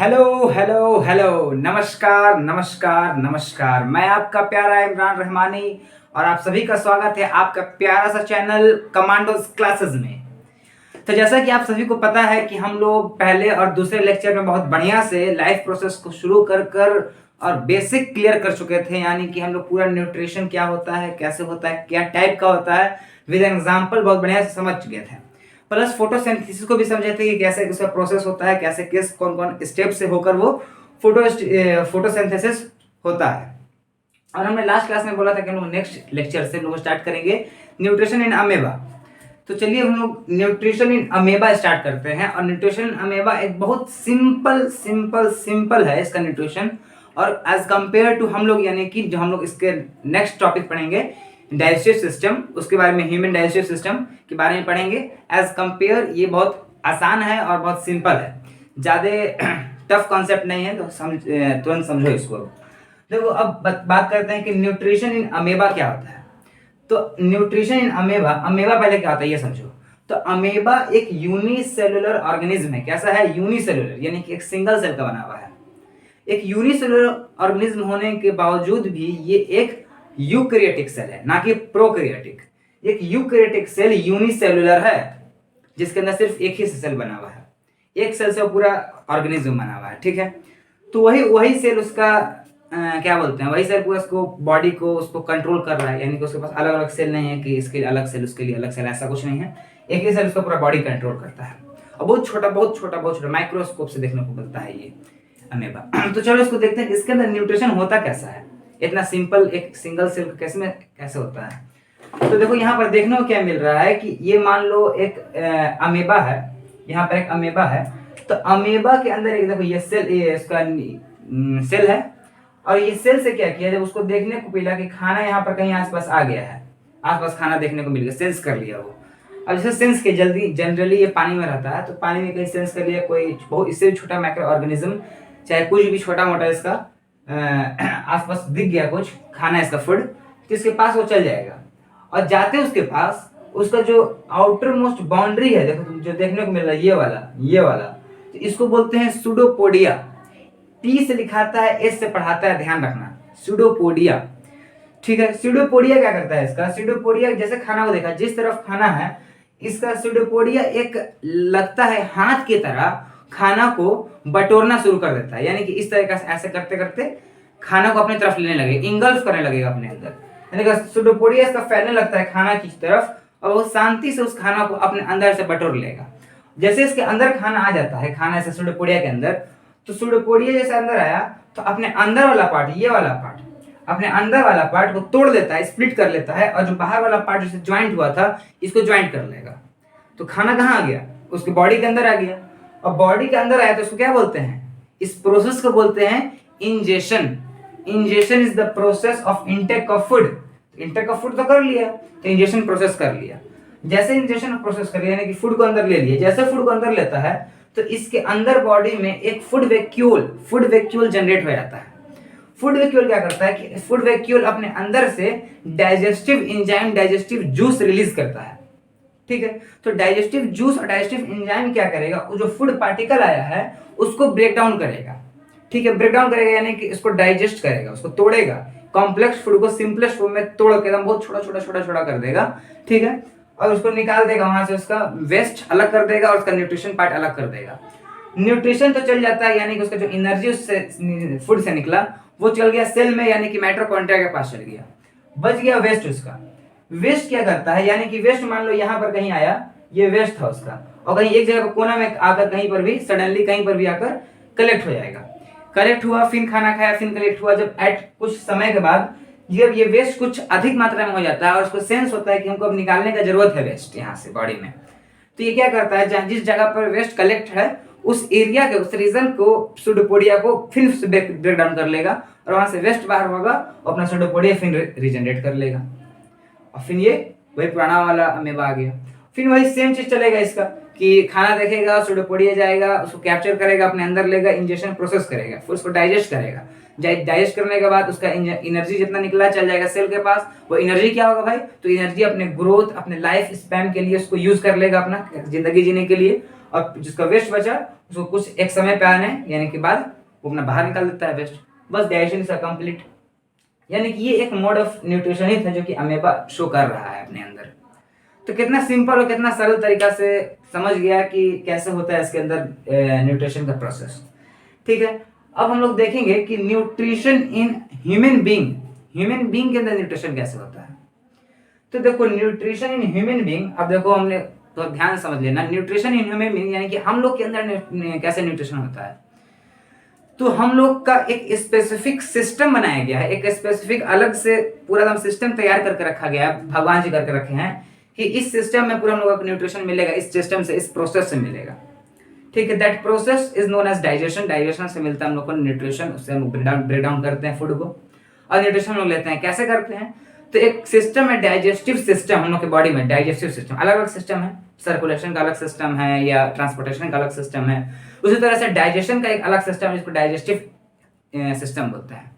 Hello hello hello, नमस्कार नमस्कार नमस्कार। मैं आपका प्यारा इमरान रहमानी और आप सभी का स्वागत है आपका प्यारा सा चैनल कमांडोज क्लासेस में। तो जैसा कि आप सभी को पता है कि हम लोग पहले और दूसरे लेक्चर में बहुत बढ़िया से लाइफ प्रोसेस को शुरू कर कर और बेसिक क्लियर कर चुके थे, यानी कि हम लोग पूरा न्यूट्रिशन क्या होता है, कैसे होता है, क्या टाइप का होता है, विद एग्जाम्पल बहुत बढ़िया से समझ चुके थे। प्लस फोटोसिंथेसिस को भी समझे थे कि कैसे उसका प्रोसेस होता है, कैसे किस कौन कौन स्टेप से होकर वो फोटोसिंथेसिस होता है। और हमने लास्ट क्लास में बोला था कि हम लोग नेक्स्ट लेक्चर से लोग स्टार्ट करेंगे न्यूट्रिशन इन अमेबा। तो चलिए हम लोग न्यूट्रिशन इन अमेबा स्टार्ट करते हैं। और न्यूट्रिशन इन अमेबा एक बहुत सिंपल सिंपल सिंपल है इसका न्यूट्रिशन। और एज कंपेयर टू हम लोग, यानी कि जो हम लोग इसके नेक्स्ट टॉपिक पढ़ेंगे डाइजेस्टिव सिस्टम, उसके बारे में ह्यूमन डाइजेस्टिव सिस्टम के बारे में पढ़ेंगे। एज कंपेयर ये बहुत आसान है और बहुत सिंपल है, ज़्यादा टफ कॉन्सेप्ट नहीं है, तो तुरंत समझो इसको। देखो अब बात करते हैं कि न्यूट्रिशन इन अमेबा क्या होता है। तो न्यूट्रिशन इन अमेबा, अमेबा पहले क्या होता है ये समझो। तो अमेबा एक यूनिसेलुलर ऑर्गेनिज्म है। कैसा है? यूनिसेलुलर, यानी कि एक सिंगल सेल का बना हुआ है। एक यूनिसेलुलर ऑर्गेनिज्म होने के बावजूद भी ये एक यूकैरियोटिक सेल है, ना कि प्रोकैरियोटिक। एक यूकैरियोटिक सेल यूनिसेलुलर है, जिसके अंदर सिर्फ एक ही सेल बना हुआ है, एक सेल से पूरा ऑर्गेनिज्म बना हुआ है। ठीक है, तो वही वही सेल उसका क्या बोलते हैं, वही सेल पूरा उसको बॉडी को उसको कंट्रोल कर रहा है। यानी कि उसके पास अलग अलग सेल नहीं है कि इसके लिए अलग सेल उसके लिए अलग सेल, ऐसा कुछ नहीं है। एक ही सेल उसका पूरा बॉडी कंट्रोल करता है। और बहुत छोटा बहुत छोटा बहुत छोटा माइक्रोस्कोप से देखने को मिलता है ये अमेबा। तो चलो इसको देखते हैं इसके अंदर न्यूट्रिशन होता कैसा है। इतना सिंपल एक सिंगल सेल कैसे होता है। तो देखो यहाँ पर देखने को क्या मिल रहा है कि ये मान लो एक अमेबा है, यहाँ पर एक अमेबा है। तो अमेबा के अंदर एक देखो ये सेल, ये इसका सेल है। और ये सेल से क्या किया, जब उसको देखने को मिला कि खाना यहाँ पर कहीं आसपास आ गया है, आसपास खाना देखने को मिल गया, सेंस कर लिया वो। अब जैसे सेंस के जल्दी जनरली ये पानी में रहता है, तो पानी में कहीं सेंस कर लिया कोई बहुत इससे भी छोटा माइक्रो ऑर्गेनिज्म, चाहे कुछ भी छोटा मोटा इसका आसपास दिख गया कुछ खाना, इसका फूड, तो इसके पास वो चल जाएगा। और जाते उसके पास उसका जो आउटर मोस्ट बाउंड्री है, देखो जो देखने को मिल रहा है ये वाला, तो इसको बोलते हैं सूडोपोडिया। टी से लिखाता है, एस से पढ़ाता है, ध्यान रखना, सूडोपोडिया। ठीक है, सूडोपोडिया क्या करता है इसका, सूडोपोडिया जैसे खाना को देखा, जिस तरफ खाना है इसका सूडोपोडिया एक लगता है हाथ की तरह खाना को बटोरना शुरू कर देता है। यानी कि इस तरह से ऐसे करते करते खाना को अपने तरफ लेने लगे, इंगल्फ करने लगेगा अपने अंदर। यानी कि सूडोपोडिया इसका फैलने लगता है खाना की तरफ, और वो शांति से उस खाना को अपने अंदर से बटोर लेगा। जैसे इसके अंदर खाना आ जाता है, खाना ऐसे सूडोपोडिया के अंदर, तो सूडोपोडिया जैसे अंदर आया तो अपने अंदर वाला पार्ट, ये वाला पार्ट, अपने अंदर वाला पार्ट को तोड़ लेता है, स्प्लिट कर लेता है, और जो बाहर वाला पार्ट जिससे ज्वाइंट हुआ था इसको ज्वाइंट कर लेगा। तो खाना कहाँ आ गया, उसके बॉडी के अंदर आ गया। और बॉडी के अंदर आया तो उसको क्या बोलते हैं, इस प्रोसेस को बोलते हैं ingestion. Ingestion is the process of intake of food. Intake of food तो कर लिया, तो इंजेशन प्रोसेस कर लिया। जैसे इंजेशन प्रोसेस कर लिया, यानी कि फूड को अंदर ले लिया, जैसे फूड को अंदर लेता है तो इसके अंदर बॉडी में एक फूड वैक्यूल जनरेट हो जाता है। फूड वैक्यूल क्या करता है कि फूड वैक्यूल अपने अंदर से digestive enzyme, digestive juice release करता है। ठीक है, तो डाइजेस्टिव जूस और डाइजेस्टिव एंजाइम क्या करेगा, वो जो फूड पार्टिकल आया है उसको ब्रेक डाउन करेगा। ठीक है, ब्रेक डाउन करेगा यानी कि इसको डाइजेस्ट करेगा, उसको तोड़ेगा, कॉम्प्लेक्स फूड को सिंपलेस्ट फॉर्म में तोड़ के एकदम बहुत छोटा छोटा छोटा छोटा कर देगा। ठीक है, और उसको निकाल देगा वहां से, उसका वेस्ट अलग कर देगा और उसका न्यूट्रिशन पार्ट अलग कर देगा। न्यूट्रिशन तो चल जाता है, यानी कि उसका जो एनर्जी उससे फूड से निकला वो चल गया सेल में, यानी कि माइटोकॉन्ड्रिया के पास चल गया, बच गया वेस्ट उसका। वेस्ट क्या करता है, यानी कि वेस्ट मान लो यहाँ पर कहीं आया, ये वेस्ट था उसका, और कहीं एक जगह कोना में आकर कहीं पर भी सडनली कहीं पर भी आकर कलेक्ट हो जाएगा। कलेक्ट हुआ, फिर खाना खाया, फिर कलेक्ट हुआ, जब एट कुछ समय के बाद जब ये वेस्ट कुछ अधिक मात्रा में हो जाता है और उसको सेंस होता है कि हमको अब निकालने का जरूरत है वेस्ट यहाँ से बॉडी में, तो ये क्या करता है, जिस जगह पर वेस्ट कलेक्ट है उस एरिया के, उस रीजन को, सूडोपोडिया को फिर से ब्रेक डाउन कर लेगा, और वहां से वेस्ट बाहर होगा और अपना सूडोपोडिया फिर रीजनरेट कर लेगा। और फिर ये वही पुराना वाला अमेबा आ गया। फिर वही सेम चीज चलेगा इसका कि खाना देखेगा, सूडोपोडिया जाएगा, उसको कैप्चर करेगा, अपने अंदर लेगा, इंजेक्शन प्रोसेस करेगा, फिर उसको डाइजेस्ट करेगा। डाइजेस्ट करने के बाद उसका एनर्जी जितना निकला चल जाएगा सेल के पास। वो एनर्जी क्या होगा भाई, तो एनर्जी अपने ग्रोथ, अपने लाइफ स्पैन के लिए उसको यूज कर लेगा, अपना जिंदगी जीने के लिए। और जिसका वेस्ट बचा उसको कुछ एक समय पे आने यानी कि बाद वो अपना बाहर निकाल देता है वेस्ट, बस डाइजेशन इसका कंप्लीट। यानी कि ये एक मोड ऑफ न्यूट्रिशन ही था जो कि अमेबा शो कर रहा है अपने अंदर। तो कितना सिंपल और कितना सरल तरीका से समझ गया कि कैसे होता है इसके अंदर न्यूट्रिशन का प्रोसेस। ठीक है, अब हम लोग देखेंगे कि न्यूट्रिशन इन ह्यूमन बीइंग के अंदर न्यूट्रिशन कैसे होता है। तो देखो न्यूट्रिशन इन ह्यूमन बीइंग, अब देखो हमने तो ध्यान से समझ लेना, न्यूट्रिशन इन ह्यूमन बीइंग यानी कि हम लोग के अंदर कैसे न्यूट्रिशन होता है। तो हम लोग का एक स्पेसिफिक सिस्टम बनाया गया है, एक स्पेसिफिक अलग से पूरा एकदम सिस्टम तैयार करके रखा गया है, भगवान जी करके रखे हैं कि इस सिस्टम में पूरा हम लोगों को न्यूट्रिशन मिलेगा, इस सिस्टम से, इस प्रोसेस से मिलेगा। ठीक है, that process is known as digestion. Digestion से मिलता है हम लोग को न्यूट्रिशन, उससे हम ब्रेक डाउन करते हैं फूड को और न्यूट्रिशन हम लोग लेते हैं। कैसे करते हैं, तो एक सिस्टम है डाइजेस्टिव सिस्टम, हम लोग के बॉडी में डाइजेस्टिव सिस्टम, अलग अलग सिस्टम है, सर्कुलेशन का अलग सिस्टम है या ट्रांसपोर्टेशन का अलग सिस्टम है। उसी तरह से डाइजेशन का एक अलग सिस्टम है जिसको डाइजेस्टिव सिस्टम बोलते हैं।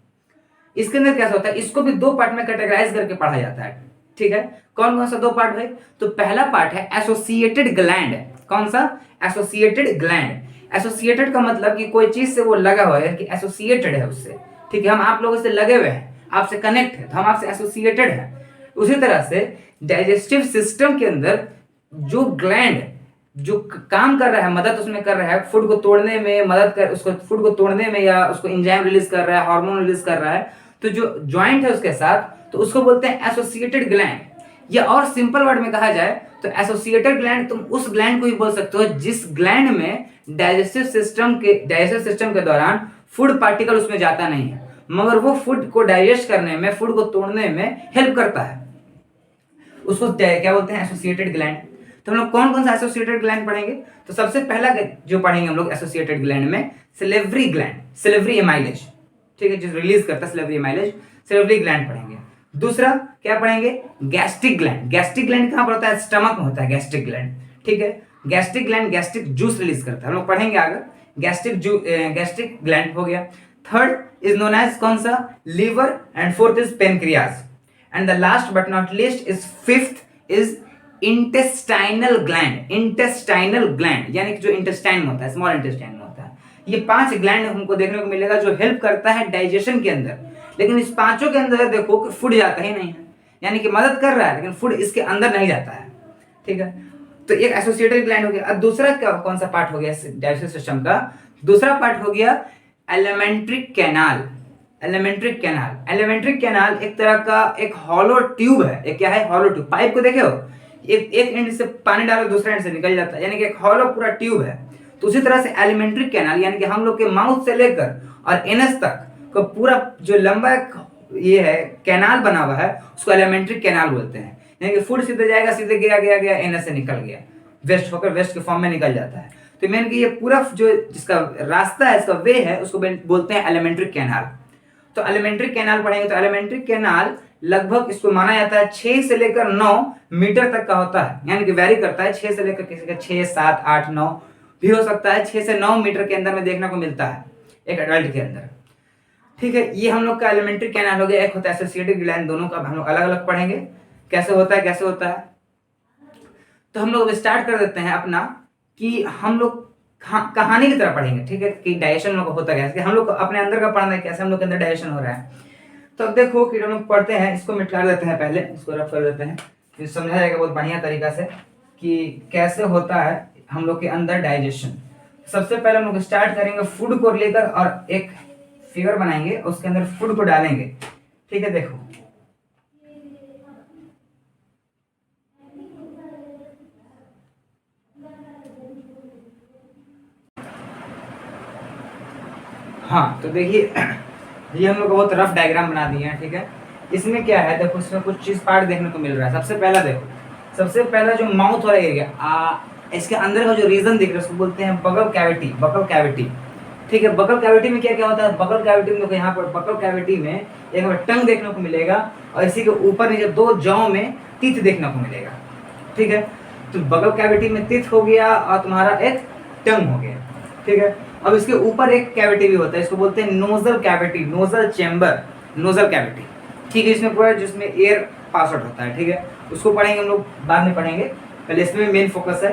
इसके अंदर कैसा होता है, इसको भी दो पार्ट में कैटेगराइज करके पढ़ा जाता है। ठीक है, कौन कौन सा दो पार्ट है, तो पहला पार्ट है एसोसिएटेड ग्लैंड। कौन सा, एसोसिएटेड ग्लैंड। एसोसिएटेड का मतलब कि कोई चीज से वो लगा हुआ है, कि एसोसिएटेड है उससे। ठीक है, हम आप लोगों से लगे हुए हैं, आपसे कनेक्ट है तो हम आपसे एसोसिएटेड है। उसी तरह से डाइजेस्टिव सिस्टम के अंदर जो ग्लैंड जो काम कर रहा है, मदद उसमें कर रहा है, फूड को तोड़ने में मदद कर, उसको फूड को तोड़ने में या उसको एंजाइम रिलीज कर रहा है, हार्मोन रिलीज कर रहा है, तो जो जॉइंट है उसके साथ, तो उसको बोलते हैं एसोसिएटेड ग्लैंड। या और सिंपल वर्ड में कहा जाए तो एसोसिएटेड ग्लैंड तुम उस ग्लैंड को ही बोल सकते हो जिस ग्लैंड में डाइजेस्टिव सिस्टम के दौरान फूड पार्टिकल उसमें जाता नहीं है, मगर वो फूड को डाइजेस्ट करने में, फूड को तोड़ने में हेल्प करता है। उसको क्या बोलते हैं, एसोसिएटेड ग्लैंड। तो हम लोग कौन कौन सा एसोसिएटेड ग्लैंड पढ़ेंगे, तो सबसे पहला जो पढ़ेंगे हम लोग एसोसिएटेड ग्लैंड में सिलेवरी ग्लैंड, सिलेवरी एमाइलेज। ठीक है, जो रिलीज करता है सिलेवरी एमाइलेज, सिलेवरी ग्लैंड पढ़ेंगे। दूसरा क्या पढ़ेंगे, गैस्ट्रिक ग्लैंड। गैस्ट्रिक ग्लैंड कहां पर होता है, स्टमक में होता है गैस्ट्रिक ग्लैंड। ठीक है, gastric gland gastric juice release करता है, हम लोग पढ़ेंगे आगे। गैस्ट्रिक ग्लैंड हो गया। थर्ड इज नोन एज कौन सा, liver, and fourth is pancreas, and the last but not least is fifth is intestinal gland. Intestinal gland यानी कि जो इंटेस्टाइन में होता है, स्मॉल इंटेस्टाइन में होता है। ये 5 ग्लैंड हमको देखने को मिलेगा जो हेल्प करता है डाइजेशन के अंदर। लेकिन इस पांचों के अंदर देखो कि फूड जाता ही नहीं है, यानी कि मदद कर रहा है लेकिन फूड इसके अंदर नहीं जाता है। ठीक है, तो एक एसोसिएटेड ग्लैंड हो गया। अब दूसरा कौन सा पार्ट हो गया डाइजेस्टिव सिस्टम का, दूसरा पार्ट हो गया एलिमेंट्री कैनाल। एलिमेंट्री कैनाल एक तरह का एक हॉलो ट्यूब है। एक क्या है, हॉलो ट्यूब। पाइप को देखे हो, एक एंड से पानी डालो दूसरे एंड से निकल जाता है, यानी कि एक हॉलो पूरा ट्यूब है। तो उसी तरह से एलिमेंट्री कैनाल यानी कि हम लोग के माउथ से लेकर और एनस तक का पूरा जो लंबा ये है कैनाल बना हुआ है उसको एलिमेंट्री कैनाल बोलते हैं। यानी कि फूड सीधे जाएगा, सीधे गया एनस से निकल गया, वेस्ट होकर वेस्ट के फॉर्म में निकल जाता है। तो मैंने कि ये पूरा जो जिसका रास्ता है, इसका वे है, उसको बोलते हैं एलिमेंट्री कैनाल। तो एलिमेंट्री कैनाल पढ़ेंगे तो एलिमेंट्री कैनाल लगभग इसको माना जाता है 6 से लेकर 9 मीटर तक का होता है, यानी कि वैरी करता है 6 से लेकर किसी का 6, 7, 8, 9 भी हो सकता है। 6 से 9 मीटर के अंदर में देखने को मिलता है एक एडल्ट के अंदर। ठीक है, ये हम लोग का एलिमेंट्री कैनाल हो गया। एक होता है एसोसिएटेड ग्लैंड, दोनों का हम लोग अलग अलग पढ़ेंगे कैसे होता है। तो हम लोग स्टार्ट कर देते हैं अपना कि हम लोग कहानी की तरह पढ़ेंगे। ठीक है, कि डाइजेशन लोग होता कैसे, हम लोग अपने अंदर का पढ़ना है कैसे हम लोग के अंदर डाइजेशन हो रहा है। तो अब देखो कि हम लोग पढ़ते हैं, इसको मिटा देते हैं, पहले इसको रफ कर देते हैं, फिर समझा जाएगा बहुत बढ़िया तरीका से कि कैसे होता है हम लोग के अंदर डाइजेशन। सबसे पहले हम लोग स्टार्ट करेंगे फूड को लेकर और एक फिगर बनाएंगे, उसके अंदर फूड को डालेंगे। ठीक है, देखो हाँ, तो देखिए ये हम लोग बहुत रफ डायग्राम बना दिए हैं। ठीक है, इसमें क्या है, देखो इसमें कुछ चीज पार्ट देखने को मिल रहा है। सबसे पहला देखो, सबसे पहला जो माउथ वाला एरिया, इसके अंदर का जो रीजन दिख रहा है उसको बोलते हैं बगल कैविटी। ठीक है, बगल कैविटी में क्या क्या होता है, बगल कैविटी में देखो यहाँ पर बगल कैविटी में एक टंग देखने को मिलेगा और इसी के ऊपर नीचे 2 जौ में टीथ देखने को मिलेगा। ठीक है, तो बगल कैविटी में टीथ हो गया और तुम्हारा एक टंग हो गया। ठीक है, अब इसके ऊपर एक कैविटी भी होता है, इसको बोलते हैं nozzle cavity, nozzle chamber, nozzle cavity. ठीक है, इसमें पूरा जिसमें एयर पास आउट होता है। ठीक है, उसको पढ़ेंगे हम लोग, बाद में पढ़ेंगे, पहले इसमें मेन फोकस है।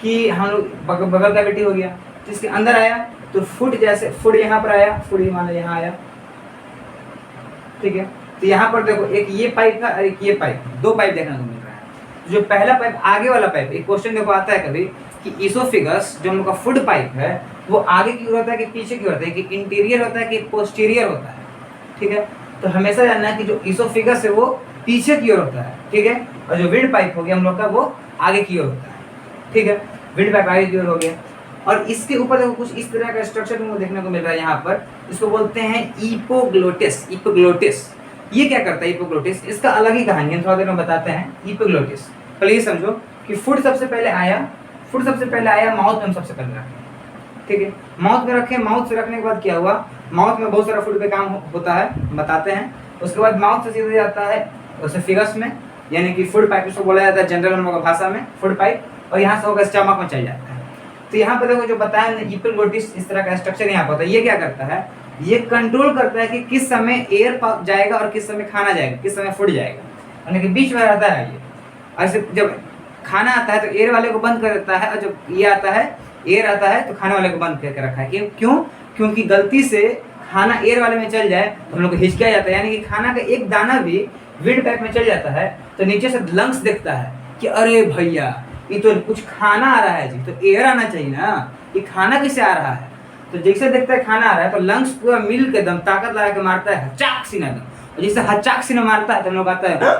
कि हम लोग बगल कैविटी हो गया, तो इसके अंदर आया तो फुट, जैसे फुट यहाँ पर आया, फुट मान लो यहाँ आया, ठीक है। तो यहाँ पर देखो एक ये पाइप है और एक ये पाइप, दो पाइप देखने को मिल रहा है। जो पहला पाइप आगे वाला पाइप, एक क्वेश्चन देखो आता है कभी कि इसोफिगस जो हम लोग का फुट पाइप है वो आगे की ओर होता है कि पीछे की ओर होता है, कि इंटीरियर होता है कि पोस्टीरियर होता है, ठीक है। तो हमेशा जानना है कि जो इसोफिगस है वो पीछे की ओर होता है, ठीक है, और जो विंड पाइप हो गया हम लोग का वो आगे की ओर होता है, ठीक है। विंड पाइप आगे की ओर हो गया और इसके ऊपर देखो कुछ इस तरह का स्ट्रक्चर तुमको देखने को मिल रहा है यहाँ पर, इसको बोलते हैं इपोग्लोटिस। इपोग्लोटिस ये क्या करता है इपोग्लोटिस, इसका अलग ही कहानी है, थोड़ा देर में बताते हैं। इपोग्लोटिस पहले ये समझो कि फुट सबसे पहले आया, फुट सबसे पहले आया माउथ में, हम सबसे पहले रखें, ठीक है, माउथ में रखें। माउथ से रखने के बाद क्या हुआ, माउथ में बहुत सारा फुट पे काम होता है, बताते हैं। उसके बाद माउथ से सीधे जाता है ओसोफेगस में, यानी कि फूड पाइप इसको बोला जाता है जनरल हम लोग का भाषा में फूड पाइप, और यहाँ से होकर स्टमक में चल जाता है। तो यहाँ पे देखो जो बताया इपोग्लोटिस, इस तरह का स्ट्रक्चर यहाँ पर होता है। ये क्या करता है, ये कंट्रोल करता है कि किस समय एयर जाएगा और किस समय खाना जाएगा, किस समय फूड जाएगा, यानी कि बीच में रहता है ये। ऐसे जब खाना आता है तो एयर वाले को बंद कर देता है, और जब ये आता है एयर आता है तो खाने वाले को बंद करके रखा है। क्यों, क्योंकि गलती से खाना एयर वाले में चल जाए तो हम लोग को हिचकिया जाता है, यानी कि खाना का एक दाना भी विंड पाइप में चल जाता है तो नीचे से लंग्स देखता है कि अरे भैया ये तो कुछ खाना आ रहा है जी, तो एयर आना चाहिए ना, ये खाना किसे आ रहा है। तो जैसे देखता है खाना आ रहा है तो लंग्स पूरा मिल के दम ताकत लगा के मारता है हचाक सीना दम, और जैसे हचाक सीना मारता है तो हम लोग आता है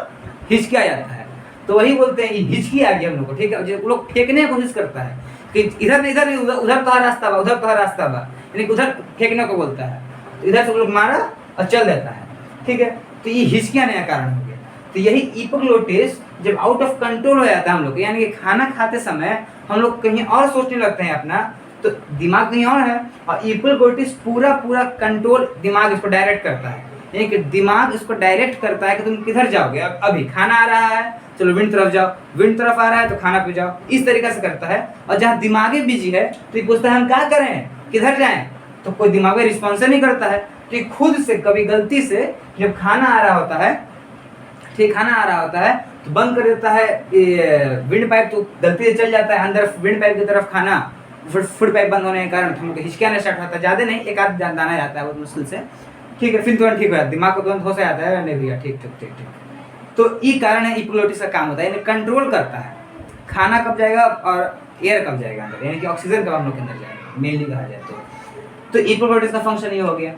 हिचकिया जाता है। तो वही बोलते हैं हिचकी आ गया हम लोग को, ठीक है। जो लोग फेंकने की कोशिश करता है कि इधर नहीं इधर, उधर तो रास्ता बा, उधर तो रास्ता बा, यानी कि उधर फेंकने को बोलता है, तो इधर से लोग मारा और चल देता है, ठीक है। तो ये हिचकिया नया कारण हो गया। तो यही इपोग्लोटिस जब आउट ऑफ कंट्रोल हो जाता है हम लोग, यानी कि खाना खाते समय हम लोग कहीं और सोचने लगते हैं अपना, तो दिमाग कहीं और है, और इपोग्लोटिस पूरा कंट्रोल दिमाग इसको डायरेक्ट करता है, यानी कि दिमाग इसको डायरेक्ट करता है कि तुम किधर जाओगे। अब अभी खाना आ रहा है, चलो विंड तरफ जाओ, विंड तरफ आ रहा है तो खाना पे जाओ, इस तरीके से करता है। और जहाँ दिमागी बिजी है तो ये पूछता है हम क्या करें, किधर जाएं, तो कोई दिमाग में रिस्पॉन्स नहीं करता है। तो ये खुद से कभी गलती से जब खाना आ रहा होता है, ठीक, खाना आ रहा होता है तो बंद कर देता है विंड पाइप, तो गलती से चल जाता है अंदर विंड पाइप की तरफ खाना, फूड पाइप बंद होने के कारण हमको हिचकियाना स्टार्ट होता है। ज़्यादा नहीं, एक आध दाना जाता है बहुत मुश्किल से, ठीक है, फिर तुरंत ठीक हो जाता है, दिमाग को तुरंत होश आ जाता है, नहीं भैया ठीक ठीक ठीक ठीक। तो ये कारण है इपोग्लोटिस का काम होता है, यानी कंट्रोल करता है खाना कब जाएगा और एयर कब जाएगा अंदर, यानी कि ऑक्सीजन कब हम लोग के अंदर जाएगा, मेनली कहा जाए तो इपोग्लोटिस का फंक्शन ये हो गया।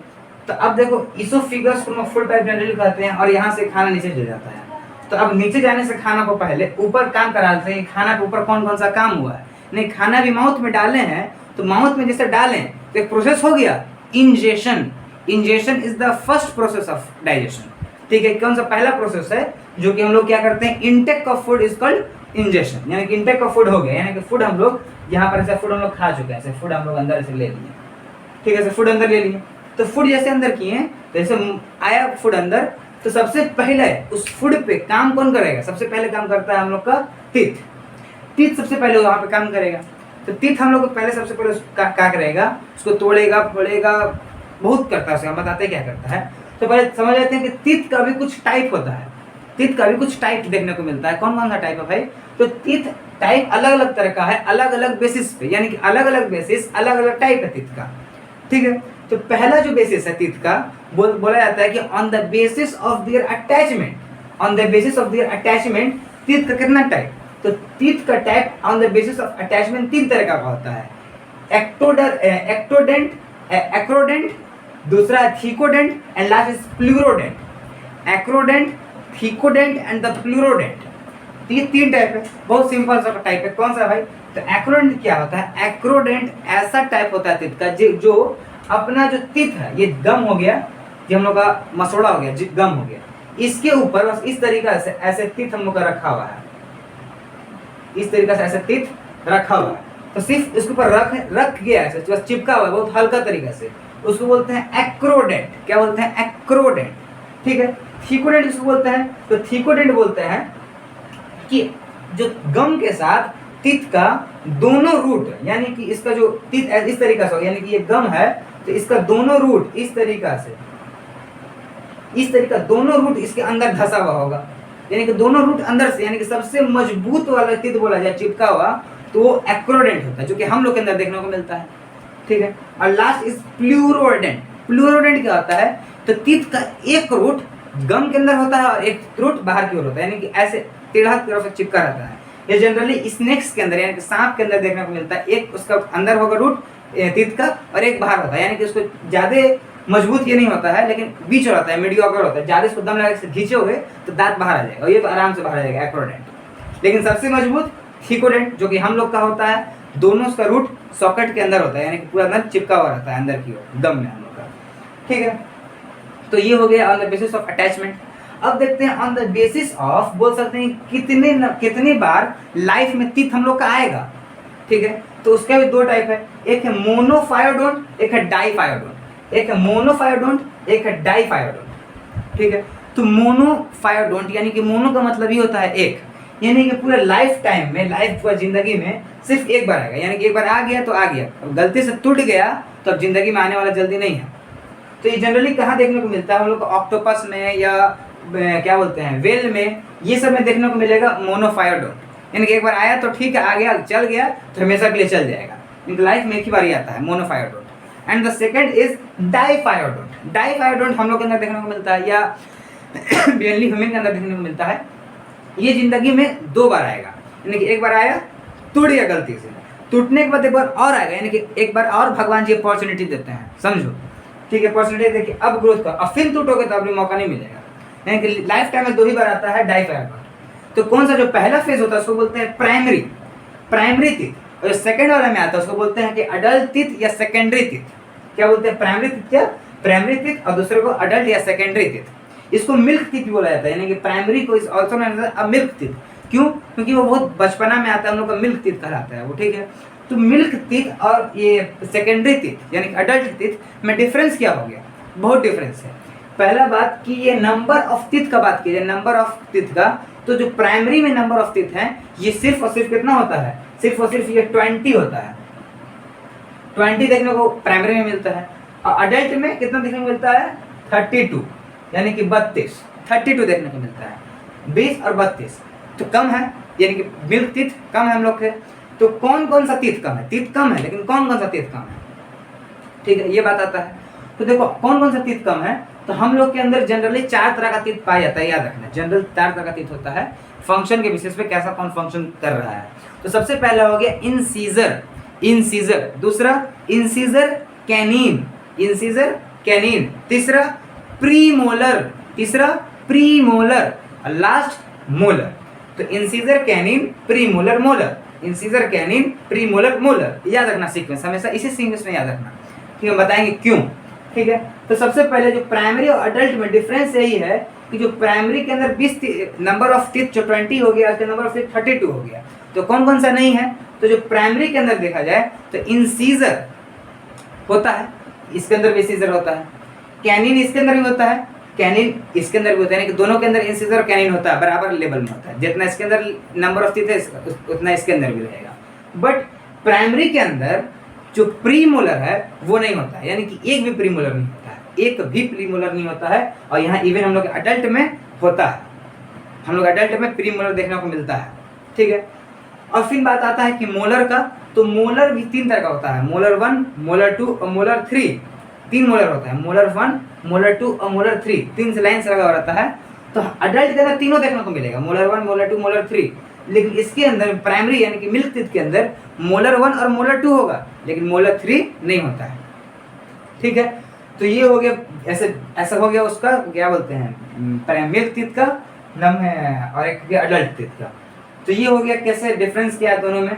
तो अब देखो इसोफिगस को फूड पाइप जनरली कहते हैं, और यहाँ से खाना नीचे चले जाता है। तो अब नीचे जाने से खाना को पहले ऊपर काम कराते हैं, खाना के ऊपर कौन कौन सा काम हुआ है, नहीं खाना भी माउथ में डाले हैं, तो माउथ में जैसे डालें तो एक प्रोसेस हो गया ingestion. Ingestion is the first process of digestion, ठीक है। कौन सा पहला प्रोसेस है जो कि हम लोग क्या करते हैं, intake of food is called ingestion, यानी कि इनटेक ऑफ फूड हो गया, यानी कि फूड हम लोग यहाँ पर ऐसे फूड हम लोग खा चुके हैं, ऐसे फूड हम लोग अंदर से ले लिए, ठीक है, ऐसे फूड अंदर ले लिए। तो फूड जैसे अंदर किए, जैसे आया फूड अंदर, तो सबसे पहले उस फूड पे काम कौन करेगा, सबसे पहले काम करता है हम लोग का टीथ। टीथ सबसे पहले वहाँ पे काम करेगा। तो टीथ हम लोग को पहले सबसे पहले क्या करेगा, उसको तोड़ेगा फोड़ेगा, बहुत करता है उसका, बताते क्या करता है। तो पहले समझ लेते हैं कि टीथ का भी कुछ टाइप होता है, टीथ का भी कुछ टाइप देखने को मिलता है। कौन कौन सा टाइप है भाई, तो टीथ टाइप अलग अलग तरह का है, अलग अलग बेसिस पे, यानी कि अलग अलग बेसिस अलग अलग टाइप है टीथ का, ठीक है। तो पहला जो बेसिस है टीथ का, बोला जाता है कि on the basis of their attachment, on the basis of their attachment teeth का कितना टाइप, तो टीथ का type on the basis of attachment तीन तरह का होता है, एक्टोडेंट, एक्रोडेंट, दूसरा thecodont and last is pleurodont. Acrodont, thecodont and the pleurodont, ये तीन टाइप है, बहुत सिंपल सा टाइप है। कौन सा भाई, तो एक्रोडेंट क्या होता है, एक्रोडेंट ऐसा टाइप होता है टीथ का जो अपना जो टीथ है, ये गम हो गया, ये हम लोग का मसोड़ा हो गया, गम हो गया, इसके ऊपर बस इस तरीका से ऐसे टीथ हम लोग का रखा हुआ है, इस तरीका से ऐसे टीथ रखा हुआ है, तो सिर्फ इसके ऊपर रख गया ऐसे, बस चिपका हुआ है बहुत हल्का तरीका से, उसको बोलते हैं एक्रोडेंट। क्या बोलते हैं, एक्रोडेंट, ठीक है। थीकोडेंट इसको बोलते हैं, तो थीकोडेंट बोलते हैं कि जो गम के साथ टीथ का दोनों रूट, यानी कि इसका जो टीथ इस तरीका से, यानी कि ये गम है तो इसका दोनों रूट इस तरीका से, इस तरीका दोनों रूट इसके अंदर धसा हुआ होगा, यानी कि दोनों रूट अंदर से, यानी कि सबसे मजबूत वाला टीथ बोला जाए चिपका हुआ, तो वो एक्रोडेंट होता है, जो कि हम लोग के अंदर देखने को मिलता है, ठीक है। और लास्ट इज प्लूरोडेंट। प्लूरोडेंट क्या होता है, तो तीत का एक रूट गम के अंदर होता है और एक रूट बाहर की ओर होता है, यानी कि ऐसे टेढ़ा तरफ से चिपका रहता है। ये जनरली स्नेक्स के अंदर यानी कि सांप के अंदर देखने को मिलता है। एक उसका अंदर होगा रूट तीत का और एक बाहर होता है, यानी कि उसको ज्यादा मजबूत ये नहीं होता है, लेकिन बीच रहता है, मीडियोकर होता है। ज्यादा इसको दम लगा के खींचे हुए तो दांत बाहर आ जाएगा और ये तो आराम से बाहर आ जाएगा, एक्रोडेंट। लेकिन सबसे मजबूत थिकोडेंट, जो कि हम लोग का होता है, दोनों उसका रूट सॉकेट के अंदर होता है, यानी कि पूरा अंदर चिपका हुआ रहता है अंदर की ओर दम में हम लोग का, ठीक है। तो ये हो गया on the basis of attachment. अब देखते हैं ऑन द बेसिस ऑफ, बोल सकते हैं कितने बार लाइफ में तीत हम लोग का आएगा, ठीक है। तो उसका भी दो टाइप है, एक है मोनोफायोडोंट, एक है डाइफायोडोंट। एक है मोनोफायोडोंट, एक है डाइफायोडोंट, ठीक है। तो मोनोफायोडोंट यानी कि मोनो का मतलब ये होता है एक, यानी कि पूरे लाइफ टाइम में, लाइफ पूरा जिंदगी में सिर्फ एक बार आएगा, यानी कि एक बार आ गया तो आ गया, अब गलती से टूट गया तो अब जिंदगी में आने वाला जल्दी नहीं है। तो ये जनरली कहाँ देखने को मिलता है, हम लोग को ऑक्टोपस में या क्या बोलते हैं वेल में, ये सब में देखने को मिलेगा मोनोफायोडोंट। यानी कि एक बार आया तो ठीक है, आ गया चल गया तो हमेशा के लिए चल जाएगा, इनकी लाइफ में एक ही बार ही आता है, मोनोफायोडोंट। And the second is diphyodont. Diphyodont हम लोग के अंदर देखने को मिलता है, या मेनली ह्यूमन के अंदर देखने को मिलता है। ये जिंदगी में दो बार आएगा, यानी कि एक बार आया टूट गया गलती से, टूटने के बाद एक बार और आएगा, यानी कि एक बार और भगवान जी अपॉर्चुनिटी देते हैं, समझो, ठीक है। अपॉर्चुनिटी देखिए अब ग्रोथ का, अब फिर टूटोगे तो अभी मौका नहीं मिलेगा, यानी कि लाइफ टाइम में दो ही बार आता है डाइफायोडोंट। तो कौन सा जो पहला फेज होता है उसको बोलते हैं प्राइमरी तीत, और जो सेकंड वाला में आता है उसको बोलते हैं कि अडल्ट तीत या सेकेंडरी तीत। क्या बोलते हैं, प्राइमरी तीत क्या, प्राइमरी तीत, और दूसरे को अडल्ट या सेकेंडरी तीत। इसको मिल्क तीत भी बोला जाता है, यानी कि प्राइमरी को is also known as a milk teeth. क्यों, क्योंकि वो बहुत बचपना में आता है, हम लोग का मिल्क तीत कहलाता है वो, ठीक है। तो मिल्क तीत और ये सेकेंडरी तीत यानी कि अडल्ट तीत में डिफरेंस क्या हो गया, बहुत डिफरेंस है। पहला बात कि ये नंबर ऑफ तीत का बात की जाए, नंबर ऑफ तीत का, तो जो प्राइमरी में नंबर ऑफ तीत है ये सिर्फ और सिर्फ कितना होता है, सिर्फ और सिर्फ ये 20 होता है, 20 देखने को प्राइमरी में मिलता है। और अडल्ट में कितना देखने को मिलता है, 32 यानी कि 32 देखने को मिलता है, 20 और 32 तो कम है, यानी कि मिल्क तीत कम है हम लोग के। तो कौन कौन सा तीत कम है, तीत कम है लेकिन कौन कौन सा तीत कम है, ठीक है, ये बात आता है। तो देखो कौन कौन सा तीत कम है, तो हम लोग के अंदर जनरली 4 तरह का तीत पाया जाता है, याद रखना, जनरल 4 तरह का तीत होता है, फंक्शन के बेसिस पे कैसा कौन फंक्शन कर रहा है। तो सबसे पहला हो गया इंसीजर, दूसरा इंसीजर कैनिन, तीसरा प्रीमोलर, और लास्ट मोलर। तो incisor canine premolar molar, incisor canine premolar molar, याद रखना सीक्वेंस, हमेशा इसी सीक्वेंस में याद रखना, ठीक है, बताएंगे क्यों, ठीक है। तो सबसे पहले जो प्राइमरी और अडल्ट में डिफरेंस यही है कि जो प्राइमरी के अंदर 20 नंबर ऑफ टीथ जो 20 हो गया, उसके नंबर ऑफ टीथ 32 हो गया। तो कौन कौन सा नहीं है, तो जो प्राइमरी के अंदर देखा जाए तो इंसीजर होता है, इसके अंदर भी इंसीजर होता है, कैनिन इसके अंदर भी होता है, कैनिन इसके अंदर भी होता है, कि दोनों के अंदर इंसीजर और कैनिन होता है, बराबर लेवल में होता है, जितना इसके अंदर नंबर ऑफ टीथ है उतना इसके अंदर भी रहेगा। बट प्राइमरी के अंदर जो प्रीमोलर है वो नहीं होता है, यानी कि एक भी प्रीमोलर नहीं होता है, एक भी प्रीमोलर नहीं होता है। और यहाँ इवन हम लोग अडल्ट में होता है, हम लोग अडल्ट में प्रीमोलर देखने को मिलता है, ठीक है। और फिर बात आता है कि मोलर का, तो मोलर भी 3 तरह का होता है, मोलर 1, मोलर 2 और मोलर 3। 3 मोलर होता है, मोलर 1, मोलर 2 और मोलर 3, 3 से लाइन से लगा हुआ रहता है। तो अडल्ट के अंदर तीनों देखने को मिलेगा, मोलर 1, मोलर 2, मोलर 3। लेकिन इसके अंदर प्राइमरी यानी कि मिल्क टीथ के अंदर मोलर 1 और मोलर 2 होगा, लेकिन मोलर 3 नहीं होता है, ठीक है। तो ये हो गया, ऐसा हो गया उसका क्या बोलते हैं, मिल्क टीथ का और एक हो गया अडल्ट टीथ का। तो ये हो गया कैसे डिफरेंस क्या है दोनों में।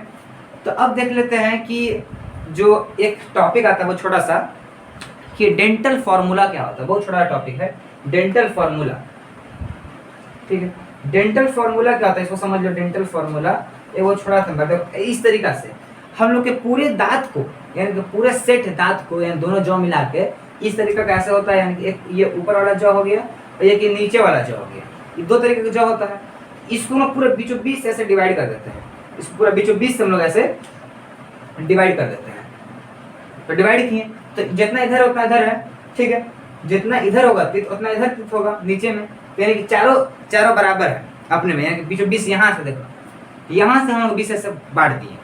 तो अब देख लेते हैं कि जो एक टॉपिक आता है वो छोटा सा, कि डेंटल फार्मूला क्या होता है, बहुत छोटा टॉपिक है डेंटल फार्मूला, ठीक है। डेंटल फार्मूला क्या होता है इसको समझ लो। डेंटल फार्मूला ये वो छोटा सा, देखो इस तरीका से हम लोग के पूरे दांत को, यानी कि पूरे सेट दांत को, यानी दोनों जॉ मिला के इस तरीका का ऐसे होता है, यानी कि एक ये ऊपर वाला जॉ हो गया और एक ये नीचे वाला जॉ हो गया, ये 2 तरीके का जॉ होता है। इसको हम पूरे बीचों बीच से ऐसे डिवाइड कर देते हैं, इसको पूरा बीचों बीच से हम लोग ऐसे डिवाइड कर देते हैं। तो डिवाइड किए तो जितना इधर उतना इधर है, ठीक है, जितना इधर होगा तीत उतना इधर तीत होगा नीचे में, यानी कि चारों बराबर है अपने में, यानी कि बीचों बीच यहाँ से देखो, यहाँ से हम लोग बीच से बांट दिए।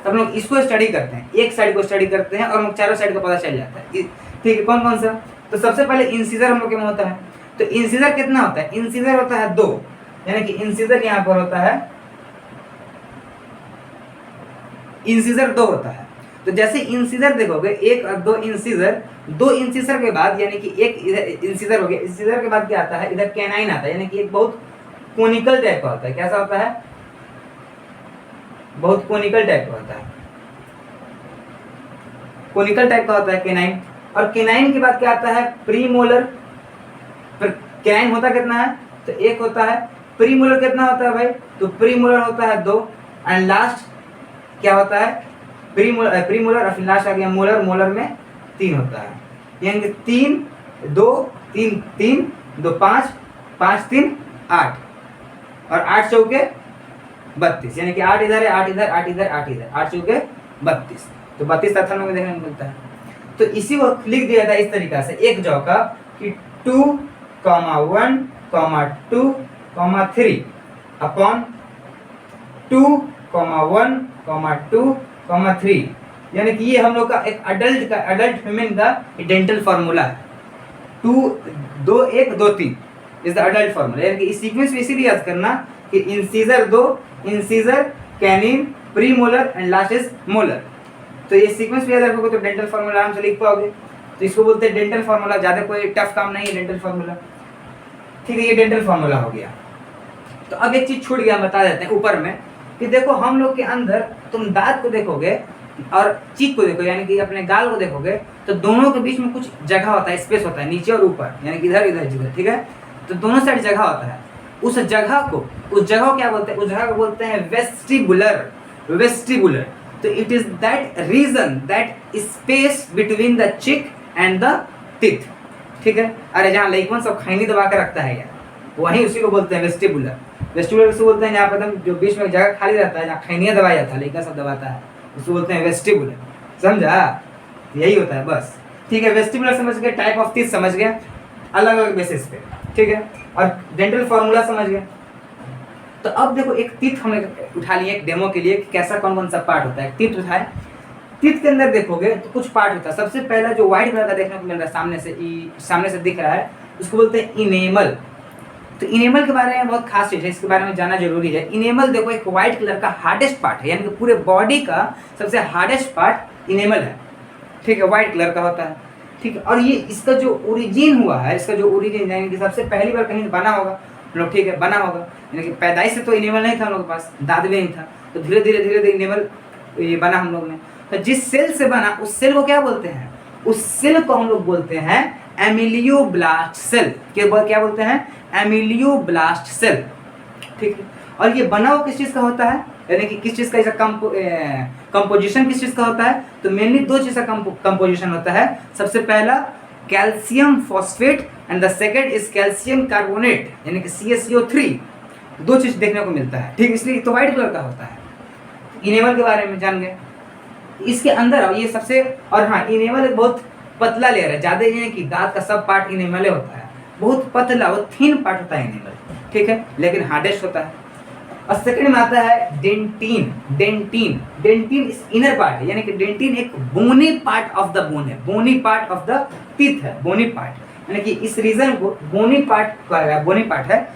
तो हम लोग इसको स्टडी करते हैं, एक साइड को स्टडी करते हैं और हम लोग चारों साइड का पता चल जाता है। ठीक है, कौन कौन सा? तो सबसे पहले इंसीजर हम लोग के में होता है। तो इंसीजर कितना होता है? इंसीजर होता है 2, यानी कि इंसीजर यहाँ पर होता है, इंसीजर 2 होता है। तो जैसे इंसीजर देखोगे 1 और 2 इंसीजर, 2 इंसीजर के बाद यानी कि एक इधर इंसीजर हो गया, इंसीजर के बाद क्या आता है? इधर कैनाइन आता है, यानी कि एक बहुत कोनिकल टाइप का होता है। कैसा होता है? बहुत कोनिकल टाइप का होता है, कोनिकल टाइप का होता है कैनाइन। और कैनाइन के बाद क्या आता है? प्रीमोलर। फिर कैनाइन होता कितना है? तो 1 होता है। प्रीमोलर कितना होता है भाई? तो प्रीमोलर होता है 2, एंड लास्ट क्या होता है? प्रीमोलर और फिर लास्ट आ गया मोलर, मोलर में 3 होता है। यानी कि 3 2 3 3 2 5 5 3 8 और 8 चौके 32, यानी कि 8 इधर है, 8 इधर, 8 इधर, 8 इधर, 8 चौके 32। तो 32 तत्थन में देखने को मिलता है। तो इसी को लिख दिया था इस तरीका से एक चौका कि 2, 1, 2, 3 अपॉन 2, 1, 2, 3, यानी कि ये हम लोग का एक अडल्ट ह्यूमन का डेंटल फार्मूला है। 2 2 1 2 3 इज द अडल्ट फार्मूला। यानी कि इस सीक्वेंस में इसीलिए याद करना कि incisor 2, incisor, canine, premolar and last is molar. तो ये सीक्वेंस भी याद रखोगे तो डेंटल फार्मूला आराम से लिख पाओगे। तो इसको बोलते हैं डेंटल फार्मूला, ज़्यादा कोई टफ काम नहीं है डेंटल फार्मूला। ठीक है, ये डेंटल फार्मूला हो गया। तो अब एक चीज़ छूट गया, बता देते हैं ऊपर में कि देखो हम लोग के अंदर तुम दांत को देखोगे और चीक को देखो, यानी कि अपने गाल को देखोगे तो दोनों के बीच में कुछ जगह होता है, स्पेस होता है, नीचे और ऊपर, यानी कि इधर इधर जिधर। ठीक है, तो दोनों साइड जगह होता है। उस जगह को क्या बोलते हैं? उस जगह को बोलते हैं वेस्टिबुलर, वेस्टिबुलर। तो it is that region, that space between the cheek and the teeth. ठीक है, अरे जहाँ लइकन सब खैनी दबा के रखता है यार, वहीं उसी को बोलते हैं वेस्टिबुलर। वेस्टिबुलर उसको बोलते हैं जहाँ पर एकदम जो बीच में जगह खाली रहता है, जहाँ खैनिया दबाया जाता है, लइका सब दबाता है, उसको बोलते हैं वेस्टिबुलर। समझा? यही होता है बस। ठीक है, वेस्टिबुलर समझ गए, टाइप ऑफ टीथ समझ गए अलग अलग बेसिस पे। ठीक है, और डेंटल फार्मूला समझ गए। तो अब देखो एक टीथ हमने उठा लिया एक डेमो के लिए कि कैसा कौन कौन सा पार्ट होता है। टीथ उठाए, टीथ के अंदर देखोगे तो कुछ पार्ट होता है। सबसे पहला जो व्हाइट कलर का देखने को मिल रहा है सामने से दिख रहा है, उसको बोलते हैं इनेमल। तो इनेमल के बारे में बहुत खास चीज़ है, इसके बारे में जानना जरूरी है। इनेमल देखो एक व्हाइट कलर का हार्डेस्ट पार्ट है, यानी कि पूरे बॉडी का सबसे हार्डेस्ट पार्ट इनेमल है। ठीक है, व्हाइट कलर का होता है। ठीक है, और ये इसका जो ओरिजिन हुआ है, इसका जो ओरिजिन यानी कि सबसे पहली बार कहीं बना होगा लोग। ठीक है, बना होगा, यानी कि पैदाइश से तो इनेमल नहीं था हम लोग के पास, दांत भी नहीं था, तो धीरे धीरे इनेमल ये बना हम लोग ने। तो जिस सेल से बना उस सेल को क्या बोलते हैं? उस सेल को हम लोग बोलते हैं एमिलियोब्लास्ट सेल। क्या बोलते हैं? एमिलियोब्लास्ट सेल। ठीक है, और ये बना हुआ किस चीज़ का होता है? यानी कि किस चीज़ का इसका कंपोजिशन किस चीज़ का होता है? तो मेनली 2 चीज़ का कंपोजिशन होता है। सबसे पहला calcium phosphate and the second is calcium carbonate, यानी कि CaCO3। 2 चीज़ देखने को मिलता है। ठीक, इसलिए तो व्हाइट कलर का होता है। इनेमल के बारे में जान गए। इसके अंदर ये सबसे, और हाँ, इनेमल एक बहुत पतला लेयर है, ज़्यादा ये है कि दांत का सब पार्ट इनेमल होता है, बहुत पतला, वो थिन पार्ट होता है इनेमल। ठीक है, लेकिन हार्डेस्ट होता है। और सेकंड में आता है डेंटिन। डेंटिन इस इनर पार्ट है, यानी कि डेंटिन एक बोनी पार्ट ऑफ द बोन है, बोनी पार्ट ऑफ द टीथ है, बोनी पार्ट, यानी कि इस रीजन को बोनी पार्ट है।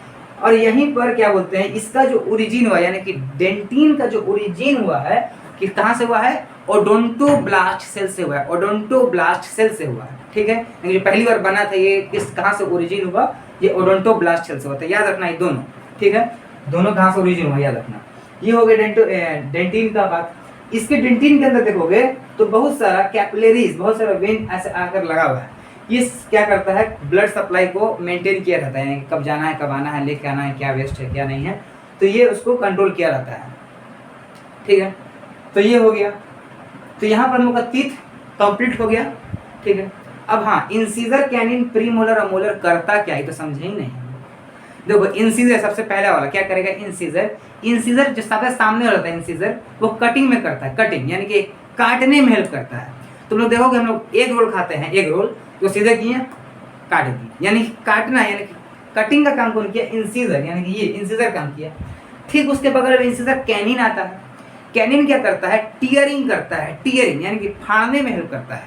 और यहीं पर क्या बोलते हैं, इसका जो ओरिजिन हुआ, यानी कि डेंटिन का जो ओरिजिन हुआ है कि कहाँ से हुआ है? ओडोंटोब्लास्ट सेल से हुआ है, ओडोंटोब्लास्ट सेल से हुआ है। ठीक है, जो पहली बार बना था ये कहाँ से ओरिजिन हुआ? ये ओडोंटोब्लास्ट सेल से हुआ था। याद रखना ये दोनों। ठीक है, दोनों कहाँ से ओरिजिन हुआ याद रखना। ये हो गया डेंटिन का बात। इसके डेंटिन के अंदर देखोगे तो बहुत सारा कैपिलरीज, बहुत सारा वेन ऐसे आकर लगा हुआ है। ये क्या करता है? ब्लड सप्लाई को मेंटेन किया रहता है, यानी कब जाना है, कब आना है, लेके आना है, क्या वेस्ट है क्या नहीं है, तो ये उसको कंट्रोल किया रहता है। ठीक है, तो ये हो गया। तो यहाँ पर हम लोग का टीथ कंप्लीट हो गया। ठीक है, अब हाँ, इंसीजर, कैनिन, प्रीमोलर और मोलर करता क्या है तो समझे ही नहीं। देखो इंसीजर सबसे पहला वाला क्या करेगा? इंसीजर जो सबसे सामने वाला था इंसीजर, वो कटिंग में करता है, कटिंग यानी कि काटने में हेल्प करता है। तुम लोग देखोगे हम लोग एग रोल खाते हैं, एग रोल तो सीधे किए काट दी, यानी काटना, यानी कि कटिंग का काम कौन किया? इंसीजर, यानी कि ये इंसीजर काम किया। ठीक उसके बगल में इंसीजर कैनिन आता है। कैनिन क्या करता है, टीयरिंग करता है, टीयरिंग यानी कि फाड़ने में हेल्प करता है,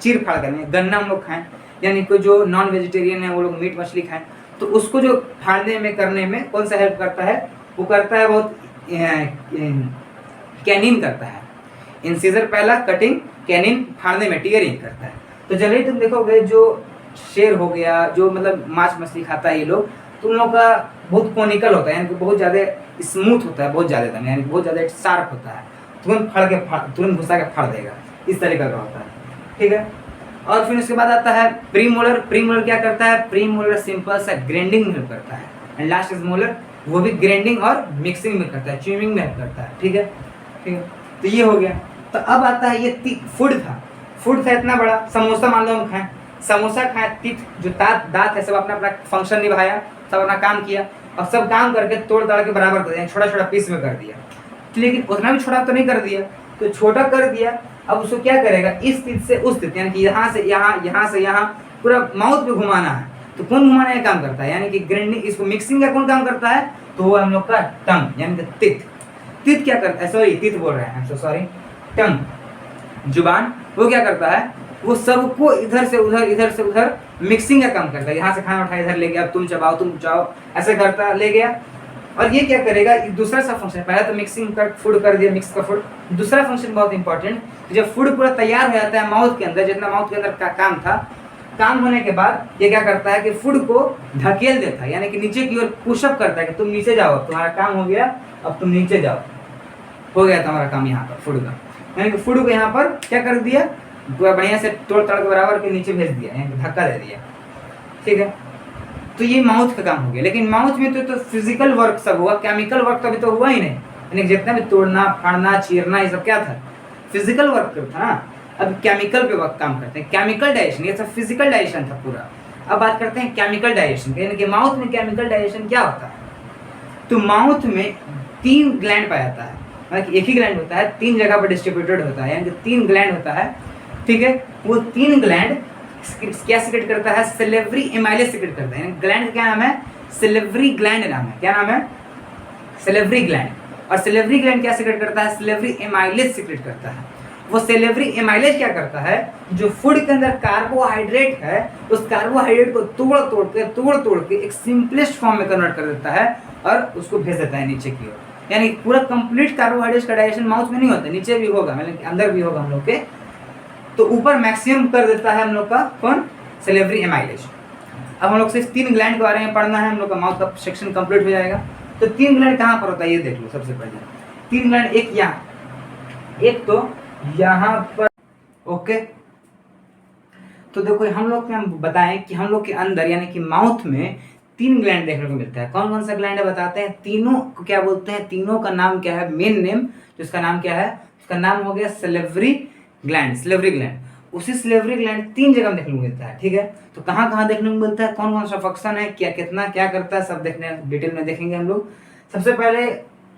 चीर फाड़ करने। गन्ना हम लोग खाएं, यानी कि जो नॉन वेजिटेरियन है वो लोग मीट मछली खाएं, तो उसको जो फाड़ने में करने में कौन सा हेल्प करता है, वो करता है बहुत कैनिन करता है। इंसीजर पहला, कटिंग, कैनिन फाड़ने में, टीयरिंग करता है। तो जनरली तुम देखोगे जो शेर हो गया, जो मतलब मांस मछली खाता है ये लोग, तो उन लोगों का बहुत कोनिकल होता है, यानी कि बहुत ज़्यादा स्मूथ होता है, बहुत ज़्यादा दम, यानी बहुत ज़्यादा शार्प होता है, तुरंत घुसा के फाड़ देगा, इस तरीके का होता है, ठीक है। और फिर उसके बाद आता है प्रीमोलर। प्रीमोलर क्या करता है, प्रीमोलर सिंपल सा ग्राइंडिंग में करता है। एंड लास्ट इज मोलर, वो भी ग्राइंडिंग और मिक्सिंग में करता है, च्यूइंग में करता है, ठीक है, ठीक है। तो ये हो गया। तो अब आता है ये फूड था इतना बड़ा। समोसा मान लो हम खाएं, समोसा खाएं, जो दांत है सब अपना अपना फंक्शन निभाया, सब अपना काम किया, और सब काम करके तोड़ ताड़ के बराबर कर दिया, छोटा छोटा पीस में कर दिया। लेकिन उतना भी छोटा तो नहीं कर दिया, तो छोटा कर दिया। अब उसको क्या करेगा, इस तित से उस तित, यानी कि यहाँ से यहाँ, यहाँ से यहाँ, पूरा माउथ पे घुमाना है। तो कौन घुमाने का काम करता है, यानी कि ग्राइंडिंग, इसको मिक्सिंग का कौन काम करता है, तो वो हम लोग का टंग, यानी कि तित क्या करता है, सॉरी तित बोल रहे हैं, सॉरी, टंग, जुबान, वो क्या करता है, वो सबको इधर से उधर मिक्सिंग का काम करता है। यहाँ से खाना उठाया इधर ले गया, तुम चाओ ऐसे करता ले गया। और ये क्या करेगा, दूसरा सा फंक्शन, पहला तो मिक्सिंग का फूड कर दिया, मिक्स का फूड। दूसरा फंक्शन बहुत इंपॉर्टेंट, जब फूड पूरा तैयार हो जाता है माउथ के अंदर, जितना माउथ के अंदर का काम था, काम होने के बाद ये क्या करता है कि फूड को ढकेल देता है, यानी कि नीचे की ओर पुशअप करता है कि तुम नीचे जाओ, तुम्हारा काम हो गया, अब तुम नीचे जाओ, हो गया तुम्हारा काम यहाँ पर फूड का। यानी कि फूड को यहाँ पर क्या कर दिया, पूरा बढ़िया से तोड़ तड़ के बराबर के नीचे भेज दिया, यानी कि धक्का दे दिया, ठीक है। तो ये माउथ का काम हो गया। लेकिन माउथ में तो फिजिकल वर्क सब हुआ, केमिकल वर्क तो अभी तो हुआ ही नहीं, यानी जितना भी तोड़ना फाड़ना चीरना ये सब क्या था, फिजिकल वर्क था ना। अब केमिकल पे वक्त काम करते हैं, केमिकल डाइजेशन, ये सब फिजिकल डाइजेशन था पूरा। अब बात करते हैं केमिकल डाइजेशन, यानी कि माउथ में केमिकल डाइजेशन क्या होता है। तो माउथ में 3 ग्लैंड पाया जाता है, मतलब एक ही ग्लैंड होता है, 3 जगह पर डिस्ट्रीब्यूटेड होता है, यानी कि 3 ग्लैंड होता है, ठीक है। वो 3 ग्लैंड क्या सिक्रेट करता है, सेलेवरी एमाइलेज सिक्रेट करता है। ग्लैंड का क्या नाम है, सेलेवरी ग्लैंड नाम है, क्या नाम है, सेलेवरी ग्लैंड। और सेलेवरी ग्लैंड क्या सिक्रेट करता है, सेलेवरी एमाइलेज सिक्रेट करता है। वो सेलेवरी एमाइलेज क्या करता है, जो फूड के अंदर कार्बोहाइड्रेट है, उस कार्बोहाइड्रेट को तोड़ के एक सिंपलेस्ट फॉर्म में कन्वर्ट कर देता है और उसको भेज देता है नीचे की ओर। यानी पूरा कंप्लीट कार्बोहाइड्रेट का डाइजेशन माउथ में नहीं होता, नीचे भी होगा, मतलब अंदर भी होगा हम लोग के, तो ऊपर मैक्सिमम कर देता है हम लोग का कौन, सेलेवरी एमाइलेज। अब हम लोग सिर्फ 3 ग्लैंड के बारे में पढ़ना है, हम लोग का माउथ का सेक्शन कंप्लीट हो जाएगा। तो 3 ग्लैंड कहाँ पर होता है ये देख लो। सबसे पहले 3 ग्लैंड, एक यहाँ, एक तो यहाँ पर, ओके। तो देखो हम लोग क्या बताएं कि हम लोग के अंदर यानी कि माउथ में 3 ग्लैंड देखने को मिलता है। कौन कौन सा ग्लैंड है बताते हैं, तीनों को क्या बोलते हैं, तीनों का नाम क्या है, मेन नेम जिसका नाम क्या है, उसका नाम हो गया सेलेवरी ग्लैंड, सेलेवरी ग्लैंड। उसी सेलेवरी ग्लैंड 3 जगह देखने को मिलता है, ठीक है। तो कहाँ कहाँ देखने को मिलता है, कौन कौन सा फंक्शन है, क्या कितना क्या करता है, सब देखने डिटेल में देखेंगे हम लोग। सबसे पहले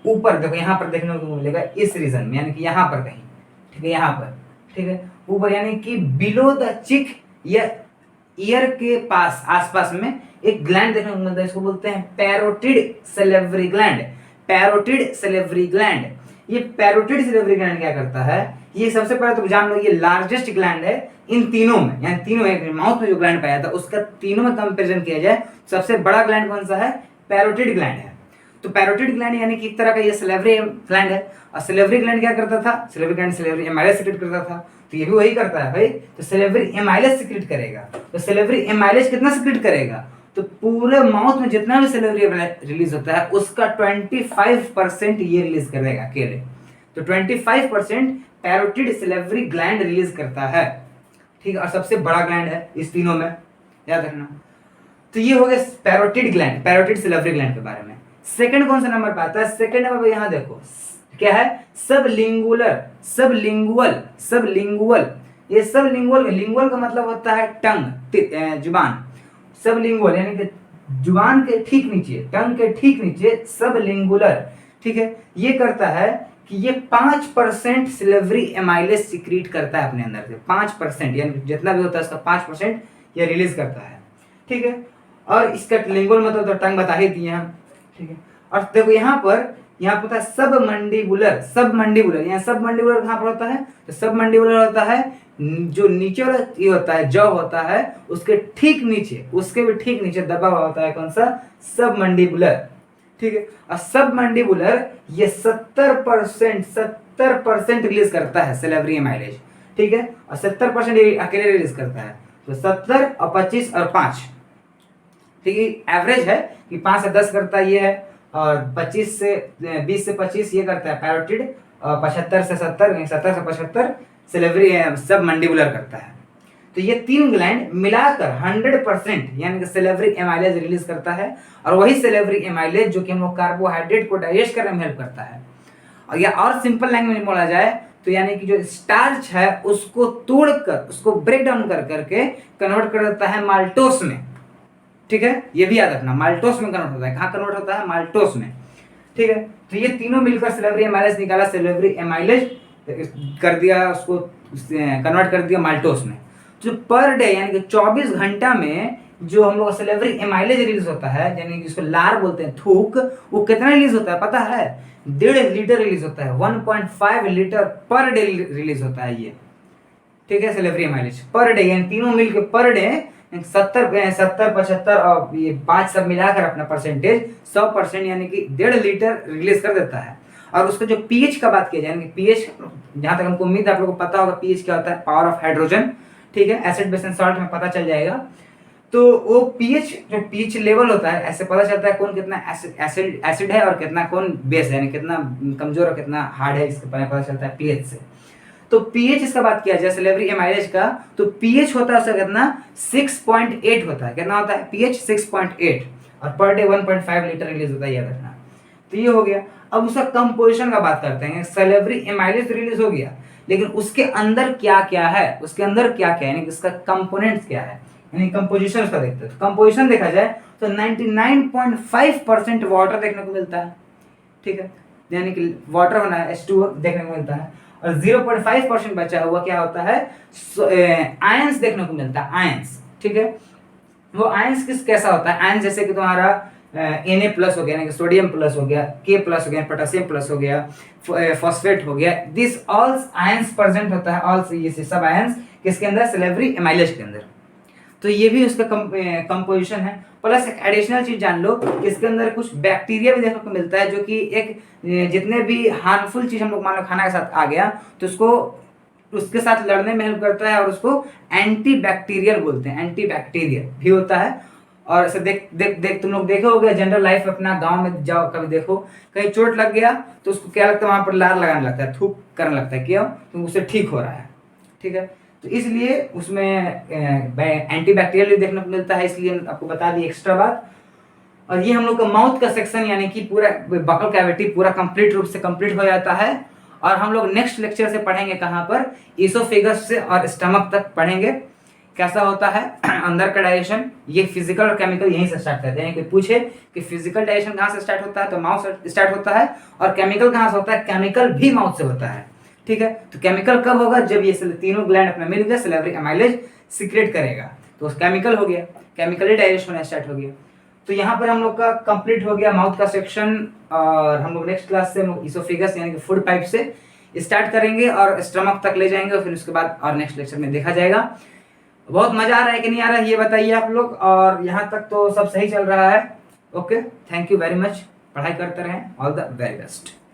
ऊपर देखो, यहाँ पर देखने को मिलेगा इस रीजन में, यानी कि यहाँ पर कहीं, ठीक है, यहाँ पर, ठीक है, ऊपर यानी कि बिलो द चिक या ईयर के पास, आसपास में एक ग्लैंड देखने को मिलता है, इसको बोलते हैं parotid salivary gland. Parotid salivary gland, ये पैरोटिड सेलेवरी ग्लैंड क्या करता है, ये सबसे पहले तो जान लो ये लार्जेस्ट ग्लैंड है इन तीनों में, यानी तीनों एक माउथ में जो ग्लैंड पाया था उसका तीनों में कंपैरिजन किया जाए सबसे बड़ा ग्लैंड कौन सा है, पैरोटिड ग्लैंड है। तो पैरोटिड ग्लैंड यानी कि एक तरह का ये सेलेवरी ग्लैंड है। और सेलेवरी ग्लैंड क्या करता था, salivary gland salivary amylase secrete करता था, तो ये भी वही करता है भाई। तो सेलेवरी एमाइलेज सिक्रेट करेगा, तो सेलेवरी एमाइलेज कितना सिक्रेट करेगा, तो पूरे माउथ में जितना भी सेलेवरी रिलीज होता है उसका 25% ये रिलीज करेगा अकेले। तो 25% पैरोटिड सेलेवरी ग्लैंड रिलीज करता है, ठीक है। और सबसे बड़ा ग्लैंड है इस तीनों में, याद रखना। तो ये हो गया parotid gland, parotid salivary gland के बारे में। सेकंड कौन सा नंबर पे आता है, सेकंड नंबर पे यहाँ देखो क्या है, सबलिंगुलर, सबलिंगुअल। ये सबलिंगुअल, लिंगुअल का मतलब होता है टंग, जुबान। सबलिंगुअल यानी कि जुबान के ठीक नीचे, टंग के ठीक नीचे, सबलिंगुलर, ठीक है। ये करता है कि ये 5% सेलेवरी एमाइलेज सीक्रेट करता है अपने अंदर से, 5%, यानी जितना भी होता है उसका 5% ये रिलीज करता है, ठीक है। और इसका लिंगुअल मतलब तो टंग बता ही दिए हम, ठीक है। और देखो यहाँ पर यहाँ पर होता है सब मंडिबुलर। सब मंडिबुलर, यहाँ सब मंडिबुलर कहाँ पर होता है? तो सब मंडिबुलर होता है जो नीचे वाला ये होता है, जॉ होता है, उसके ठीक नीचे, उसके भी ठीक नीचे दबा हुआ होता है कौन सा? सब मंडिबुलर। ठीक है, और सब मंडिबुलर ये 70% रिलीज करता है सेलेब्री एमाइलेज। ठीक है, और 70% ये अकेले रिलीज करता है। तो 70 और 25 और 5, ठीक है, एवरेज है कि 5 से 10 करता है ये है, और 20 से 25 ये करता है पैरोटिड, और 75 से 70, 70 से 75 सेलेब्री सब मंडिबुलर करता है। तो ये तीन ग्लैंड मिलाकर 100% यानी कि सेलेब्री एमाइलेज रिलीज करता है, और वही सेलेब्री एमाइलेज जो कि हम लोग कार्बोहाइड्रेट को डाइजेस्ट करने में हेल्प करता है। और या और सिंपल लैंग्वेज में बोला जाए तो यानी कि जो स्टार्च है उसको तोड़कर, उसको ब्रेक डाउन कर करके कन्वर्ट कर देता है माल्टोस में। ठीक है, ये भी याद रखना, माल्टोस में कन्वर्ट होता है। कहाँ कन्वर्ट होता है? माल्टोस में। ठीक है, तो ये तीनों मिलकर सेलेब्री एमाइलेज निकाला, सेलेब्री एमाइलेज कर दिया, उसको कन्वर्ट कर दिया माल्टोस में। जो पर डे यानी कि 24 घंटा में जो हम लोग सेलेब्री एमाइलेज रिलीज होता है, यानी कि इसको लार बोलते हैं, थूक, वो कितना रिलीज होता है पता है? 1.5 लीटर रिलीज होता है। 1.5 लीटर पर डे रिलीज होता है ये। ठीक है, सेलेब्री एमाइलेज पर डे, यानी तीनों मिलकर पर डे 70, 75 और ये 5 सब मिलाकर अपना परसेंटेज 100% यानी कि 1.5 लीटर रिलीज कर देता है। और उसका जो पीएच का बात किया जाए, यानी पीएच, जहां तक हमको उम्मीद है आप लोगों को पता होगा पीएच क्या होता है, पावर ऑफ हाइड्रोजन। ठीक है, एसिड बेस एंड सॉल्ट में पता चल जाएगा। तो वो पीएच, जो पीएच लेवल होता है, ऐसे पता चलता है कौन कितना एसिड है और कितना कौन बेस है, यानी कितना कमजोर और कितना हार्ड है, इसके पता चलता है पीएच से। तो पीएच इसका बात किया जाए सेलेब्री एमाइलेज का, तो पीएच होता है उसका कितना? 6.8 होता है। कितना होता है पीएच? 6.8, और पर डे 1.5 लीटर रिलीज होता है, याद रखना। तो ये हो गया। अब उसका कंपोजिशन का बात करते हैं। सेलेब्री एमाइलेज रिलीज हो गया, लेकिन उसके अंदर क्या क्या है, उसके अंदर क्या क्या है, यानी उसका कंपोनेंट्स क्या है, यानी कंपोजिशन उसका देखते हैं। तो कंपोजिशन देखा जाए तो 99.5% वाटर देखने को मिलता है। ठीक है, यानी कि वाटर होना है, H2O देखने को मिलता है, और 0.5% बचा हुआ क्या होता है? आयंस देखने को मिलता है, आयंस। ठीक है, वो आयंस कैसा होता है? आयंस जैसे कि तुम्हारा Na+ हो गया, यानी कि सोडियम प्लस हो गया, K+ हो गया, पोटेशियम प्लस हो गया, फॉस्फेट हो गया, दिस ऑल आयंस प्रेजेंट होता है। ऑल ये सब आयंस किसके अंदर? सेलेब्री एमाइलेज के अंदर। तो ये भी उसका कंपोजिशन है। प्लस एक एडिशनल चीज जान लो, इसके अंदर कुछ बैक्टीरिया भी देखने को मिलता है, जो कि एक जितने भी हार्मफुल चीज हम लोग मान लो खाना के साथ आ गया तो उसको उसके साथ लड़ने में हेल्प करता है, और उसको एंटी बैक्टीरियल बोलते हैं। एंटी बैक्टीरियल भी होता है। और ऐसे देख देख देख तुम लोग देखे होगे जनरल लाइफ, अपना गांव में जाओ कभी देखो, कहीं चोट लग गया तो उसको क्या लगता है? वहां पर लार लगाने लगता है, थूक करने लगता है। क्यों? क्योंकि उससे ठीक हो रहा है। ठीक है, तो इसलिए उसमें एंटी बैक्टीरियल भी देखने को मिलता है, इसलिए आपको बता दी एक्स्ट्रा बात। और ये हम लोग का माउथ का सेक्शन, यानी कि पूरा बकल कैविटी पूरा कंप्लीट रूप से कंप्लीट हो जाता है। और हम लोग नेक्स्ट लेक्चर से पढ़ेंगे कहाँ पर? इसोफेगस से और स्टमक तक पढ़ेंगे कैसा होता है अंदर का डाइजेशन। ये फिजिकल और केमिकल यहीं से स्टार्ट करते हैं। कोई पूछे कि फिजिकल डाइजेशन कहाँ से स्टार्ट होता है, तो माउथ से स्टार्ट होता है, और केमिकल कहाँ से होता है? केमिकल भी माउथ से होता है। ठीक है, तो केमिकल कब होगा? जब ये तीनों ग्लैंड अपने मिल गए, सेलेब्री एमाइलेज सीक्रेट करेगा, तो केमिकल हो गया, केमिकली डाइजेशन होना स्टार्ट हो गया। तो यहाँ पर हम लोग का कंप्लीट हो गया माउथ का सेक्शन। और हम लोग नेक्स्ट क्लास से हम लोग इसोफेगस यानी कि फूड पाइप से स्टार्ट करेंगे और स्टमक तक ले जाएंगे, और फिर उसके बाद और नेक्स्ट लेक्चर में देखा जाएगा। बहुत मजा आ रहा है कि नहीं आ रहा है ये बताइए आप लोग। और यहाँ तक तो सब सही चल रहा है। Okay, thank you very much. पढ़ाई करते रहें। All the very best.